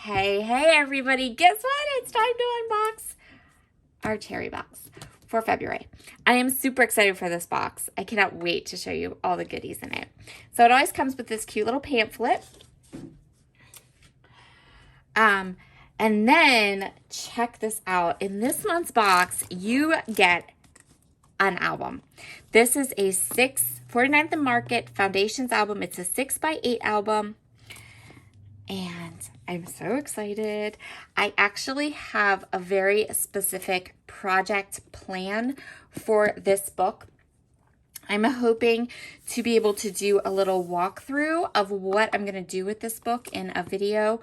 Hey everybody, guess what? It's time to unbox our cherry box for February. I am super excited for this box. I cannot wait to show you all the goodies in it. So it always comes with this cute little pamphlet. And then check this out. In this month's box, you get an album. This is a 49th and Market Foundations album. It's a 6x8 album. And I'm so excited. I actually have a very specific project plan for this book. I'm hoping to be able to do a little walkthrough of what I'm going to do with this book in a video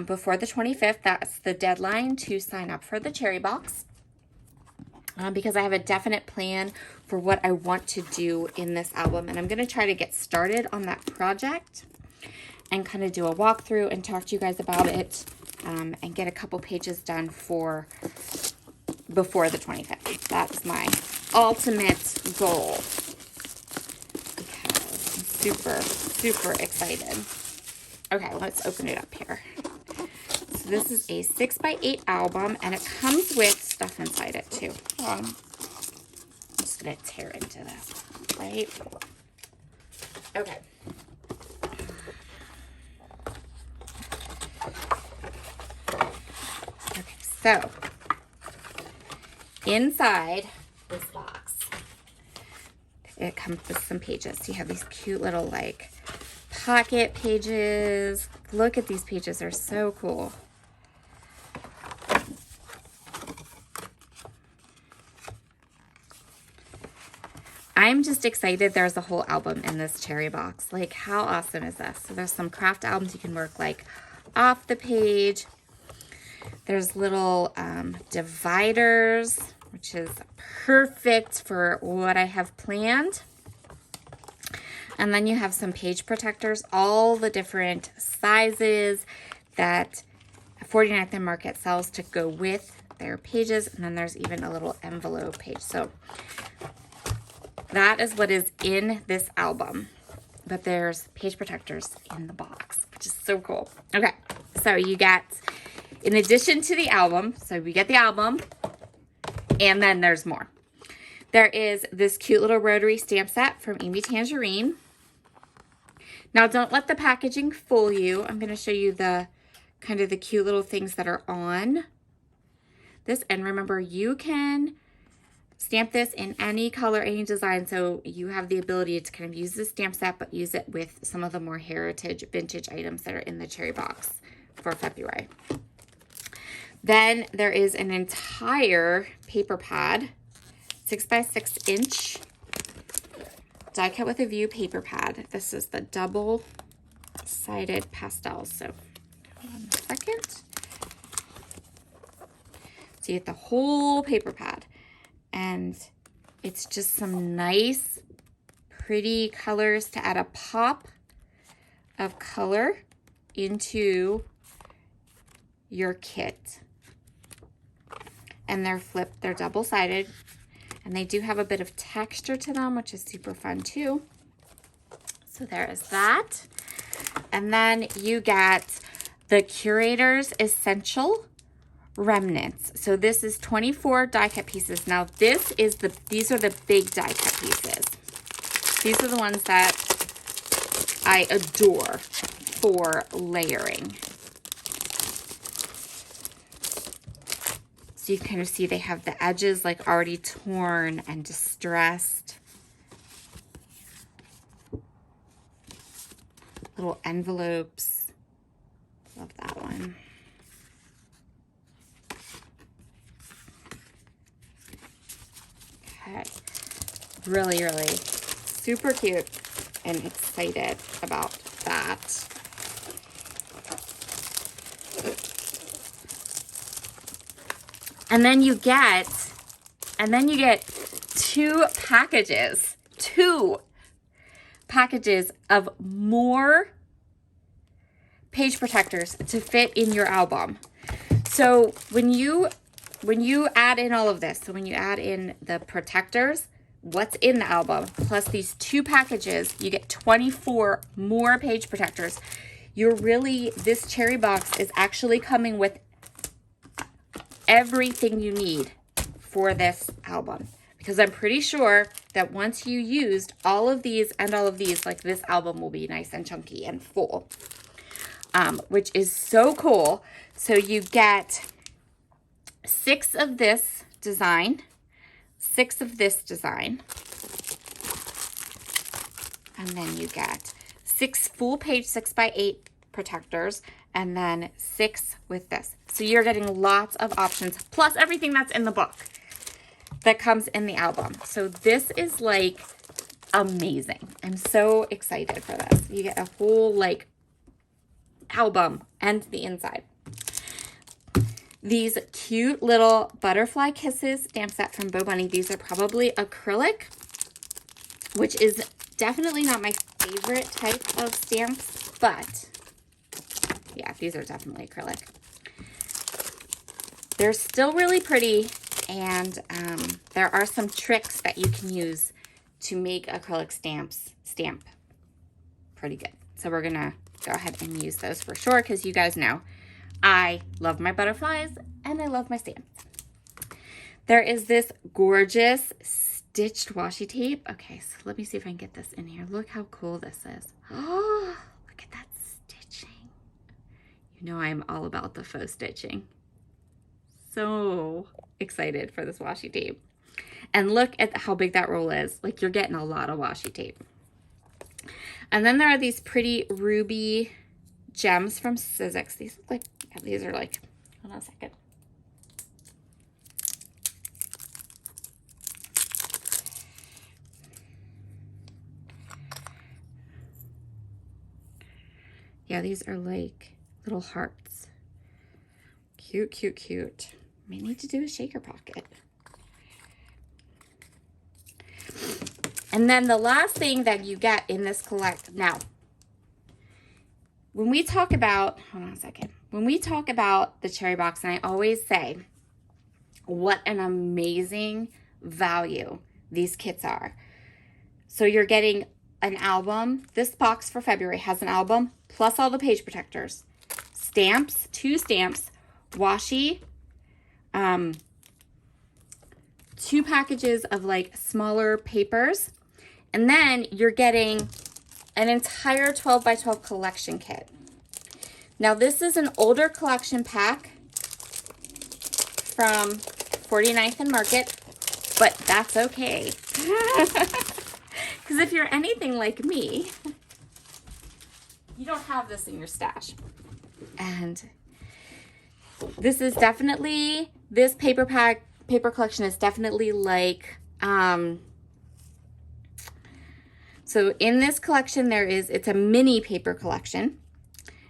before the 25th. That's the deadline to sign up for the cherry box. Because I have a definite plan for what I want to do in this album. And I'm going to try to get started on that project and kind of do a walkthrough and talk to you guys about it and get a couple pages done for before the 25th. That's my ultimate goal because I'm super excited. Okay, let's open it up here. So this is a 6x8 album and it comes with stuff inside it too. I'm just going to tear into this, right? Okay. So, inside this box, it comes with some pages. So you have these cute little like pocket pages. Look at these pages, they're so cool. I'm just excited there's a whole album in this cherry box. Like, how awesome is this? So there's some craft albums you can work like off the page. There's little dividers, which is perfect for what I have planned. And then you have some page protectors, all the different sizes that 49th and Market sells to go with their pages. And then there's even a little envelope page. So that is what is in this album. But there's page protectors in the box, which is so cool. Okay, so you get, in addition to the album, so we get the album, and then there's more. There is this cute little rotary stamp set from Amy Tangerine. Now, don't let the packaging fool you. I'm going to show you the kind of the cute little things that are on this. And remember, you can stamp this in any color, any design, so you have the ability to kind of use the stamp set, but use it with some of the more heritage, vintage items that are in the cherry box for February. Then there is an entire paper pad, 6x6 inch die cut with a view paper pad. This is the double-sided pastel. So hold on a second. So you get the whole paper pad, and it's just some nice, pretty colors to add a pop of color into your kit. And they're flipped, they're double-sided, and they do have a bit of texture to them, which is super fun too. So there is that. And then you get the Curator's Essential Remnants. So this is 24 die cut pieces. Now these are the big die cut pieces. These are the ones that I adore for layering. So you kind of see they have the edges like already torn and distressed. Little envelopes. Love that one. Okay. Really super cute and excited about that. And then you get two packages of more page protectors to fit in your album. So when you add in all of this, so when you add in the protectors, what's in the album, plus these two packages, you get 24 more page protectors. this cherry box is actually coming with everything you need for this album. Because I'm pretty sure that once you used all of these and all of these, like this album will be nice and chunky and full, which is so cool. So you get 6 of this design, 6 of this design, and then you get 6 full page 6x8 protectors, and then 6 with this. So you're getting lots of options, plus everything that's in the book that comes in the album. So this is like amazing. I'm so excited for this. You get a whole like album and the inside. These cute little butterfly kisses stamp set from Bo Bunny. These are probably acrylic, which is definitely not my favorite type of stamps, but yeah, these are definitely acrylic. They're still really pretty, and there are some tricks that you can use to make acrylic stamps stamp pretty good. So we're gonna go ahead and use those for sure, because you guys know I love my butterflies and I love my stamps. There is this gorgeous stitched washi tape. Okay, so let me see if I can get this in here. Look how cool this is. Oh, look at that stitching. You know I'm all about the faux stitching. So excited for this washi tape. And look at how big that roll is. Like, you're getting a lot of washi tape. And then there are these pretty ruby gems from Sizzix. These look like, yeah, these are like, hold on a second. Yeah, these are like little hearts. Cute, cute, cute. May need to do a shaker pocket. And then the last thing that you get in this now, when we talk about, hold on a second. When we talk about the cherry box, and I always say what an amazing value these kits are. So you're getting an album. This box for February has an album plus all the page protectors, stamps, 2 stamps, washi, 2 packages of like smaller papers, and then you're getting an entire 12 by 12 collection kit. Now this is an older collection pack from 49th and Market, but that's okay. Because if you're anything like me, you don't have this in your stash. And this is definitely, this paper collection is definitely like, so in this collection it's a mini paper collection.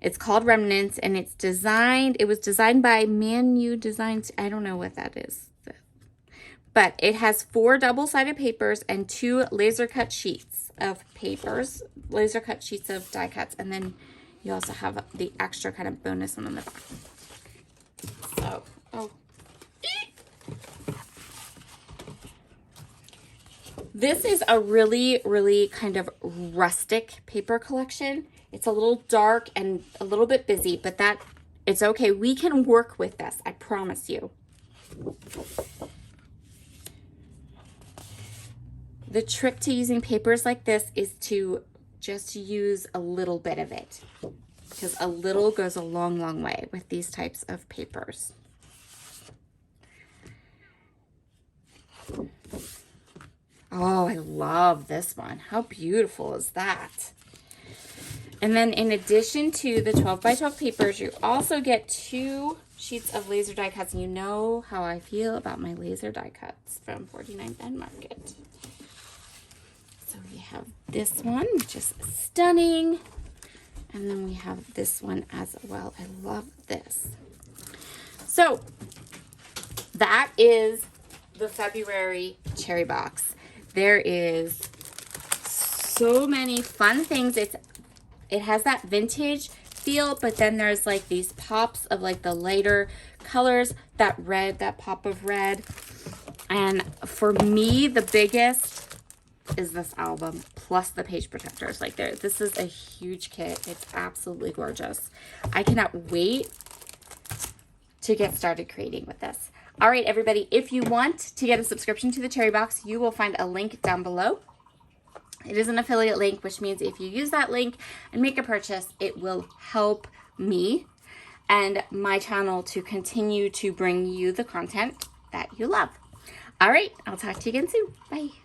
It's called Remnants, and it was designed by Manu Designs. I don't know what that is. But it has 4 double-sided papers and 2 laser cut sheets of papers, laser cut sheets of die cuts, and then you also have the extra kind of bonus one on the back. So, this is a really, really kind of rustic paper collection. It's a little dark and a little bit busy, but it's okay. We can work with this, I promise you. The trick to using papers like this is to just use a little bit of it, because a little goes a long, long way with these types of papers. Oh, I love this one. How beautiful is that? And then in addition to the 12 by 12 papers, you also get 2 sheets of laser die cuts. And you know how I feel about my laser die cuts from 49th and Market. So we have this one, which is stunning. And then we have this one as well. I love this. So that is the February cherry box. There is so many fun things. It has that vintage feel, but then there's like these pops of like the lighter colors, that red, that pop of red. And for me, the biggest is this album plus the page protectors. Like this is a huge kit. It's absolutely gorgeous. I cannot wait to get started creating with this. All right, everybody, if you want to get a subscription to the Cherry Box, you will find a link down below. It is an affiliate link, which means if you use that link and make a purchase, it will help me and my channel to continue to bring you the content that you love. All right, I'll talk to you again soon. Bye.